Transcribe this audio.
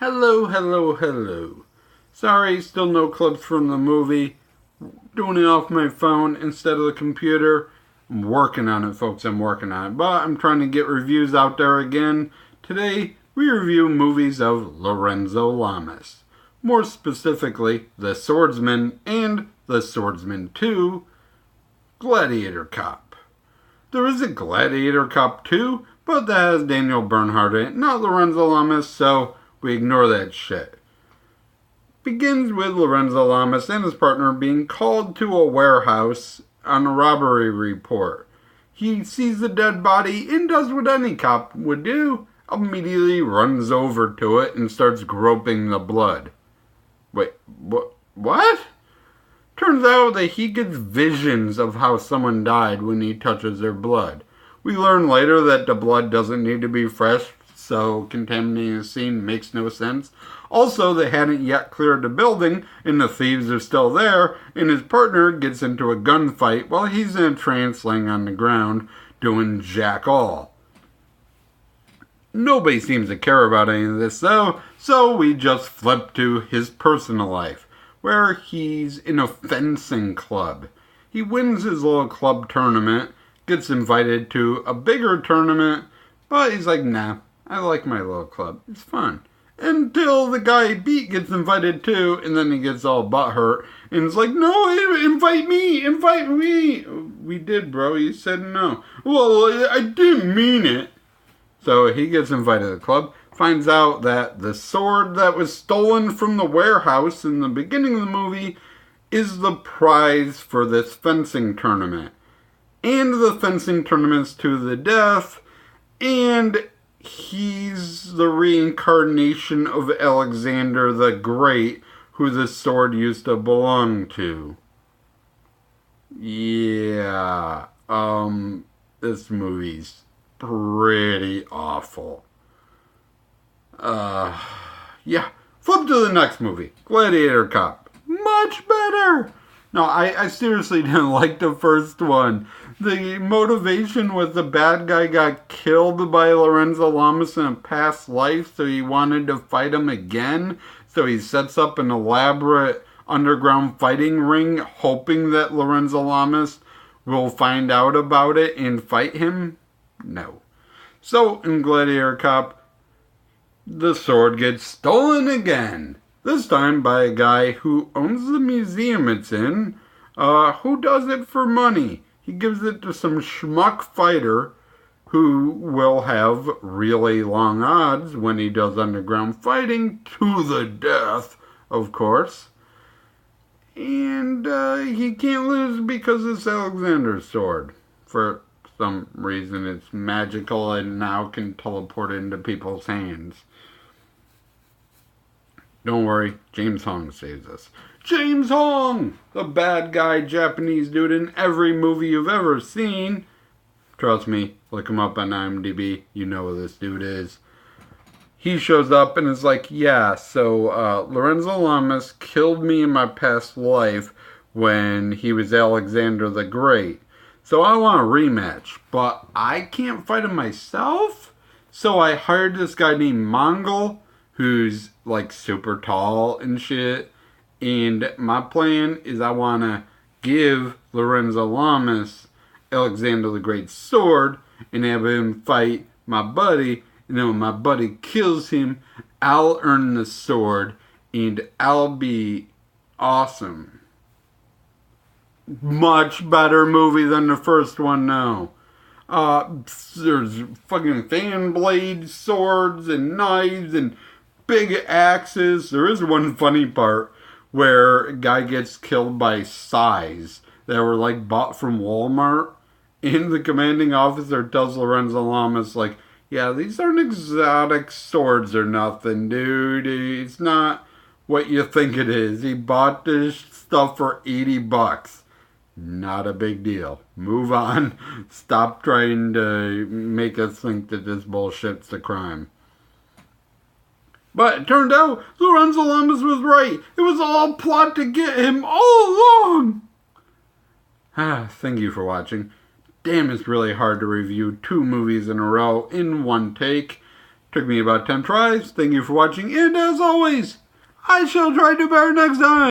Hello, hello, hello. Sorry, still no clips from the movie. Doing it off my phone instead of the computer. I'm working on it, folks. I'm working on it. But I'm trying to get reviews out there again. Today, we review movies of Lorenzo Lamas. More specifically, The Swordsman and The Swordsman 2, Gladiator Cop. There is a Gladiator Cop 2, but that has Daniel Bernhardt in it, not Lorenzo Lamas, so we ignore that shit. Begins with Lorenzo Lamas and his partner being called to a warehouse on a robbery report. He sees the dead body and does what any cop would do. Immediately runs over to it and starts groping the blood. Wait, what? Turns out that he gets visions of how someone died when he touches their blood. We learn later that the blood doesn't need to be fresh, so contaminating the scene makes no sense. Also, they hadn't yet cleared the building, and the thieves are still there, and his partner gets into a gunfight while he's in a trance laying on the ground, doing jack all. Nobody seems to care about any of this, though, so we just flip to his personal life, where he's in a fencing club. He wins his little club tournament, gets invited to a bigger tournament, but he's like, nah, I like my little club. It's fun. Until the guy he beat gets invited too, and then he gets all butthurt, and it's like, no, invite me. We did, bro. You said no. Well, I didn't mean it. So he gets invited to the club, finds out that the sword that was stolen from the warehouse in the beginning of the movie is the prize for this fencing tournament. And the fencing tournament's to the death, and he's the reincarnation of Alexander the Great, who the sword used to belong to. Yeah, this movie's pretty awful. Yeah. Flip to the next movie, Gladiator Cop. Much better! No, I seriously didn't like the first one. The motivation was the bad guy got killed by Lorenzo Lamas in a past life, so he wanted to fight him again. So he sets up an elaborate underground fighting ring, hoping that Lorenzo Lamas will find out about it and fight him. No. So in Gladiator Cop, the sword gets stolen again. This time by a guy who owns the museum it's in, who does it for money. He gives it to some schmuck fighter who will have really long odds when he does underground fighting, to the death, of course. And he can't lose because it's Alexander's sword. For some reason it's magical and now can teleport into people's hands. Don't worry, James Hong saves us. James Hong! The bad guy Japanese dude in every movie you've ever seen. Trust me, look him up on IMDb. You know who this dude is. He shows up and is like, yeah, so Lorenzo Lamas killed me in my past life when he was Alexander the Great. So I want a rematch, but I can't fight him myself. So I hired this guy named Mongol, who's like super tall and shit. And my plan is I want to give Lorenzo Lamas Alexander the Great's sword and have him fight my buddy. And then when my buddy kills him, I'll earn the sword and I'll be awesome. Much better movie than the first one now. There's fucking fan blade swords and knives and big axes. There is one funny part where a guy gets killed by sais that were like bought from Walmart, and the commanding officer tells Lorenzo Lamas like, yeah, these aren't exotic swords or nothing, dude. It's not what you think it is. He bought this stuff for $80. Not a big deal. Move on. Stop trying to make us think that this bullshit's a crime. But it turned out Lorenzo Lamas was right. It was all a plot to get him all along. Thank you for watching. Damn, it's really hard to review 2 movies in a row in one take. Took me about 10 tries. Thank you for watching, and as always, I shall try to do better next time.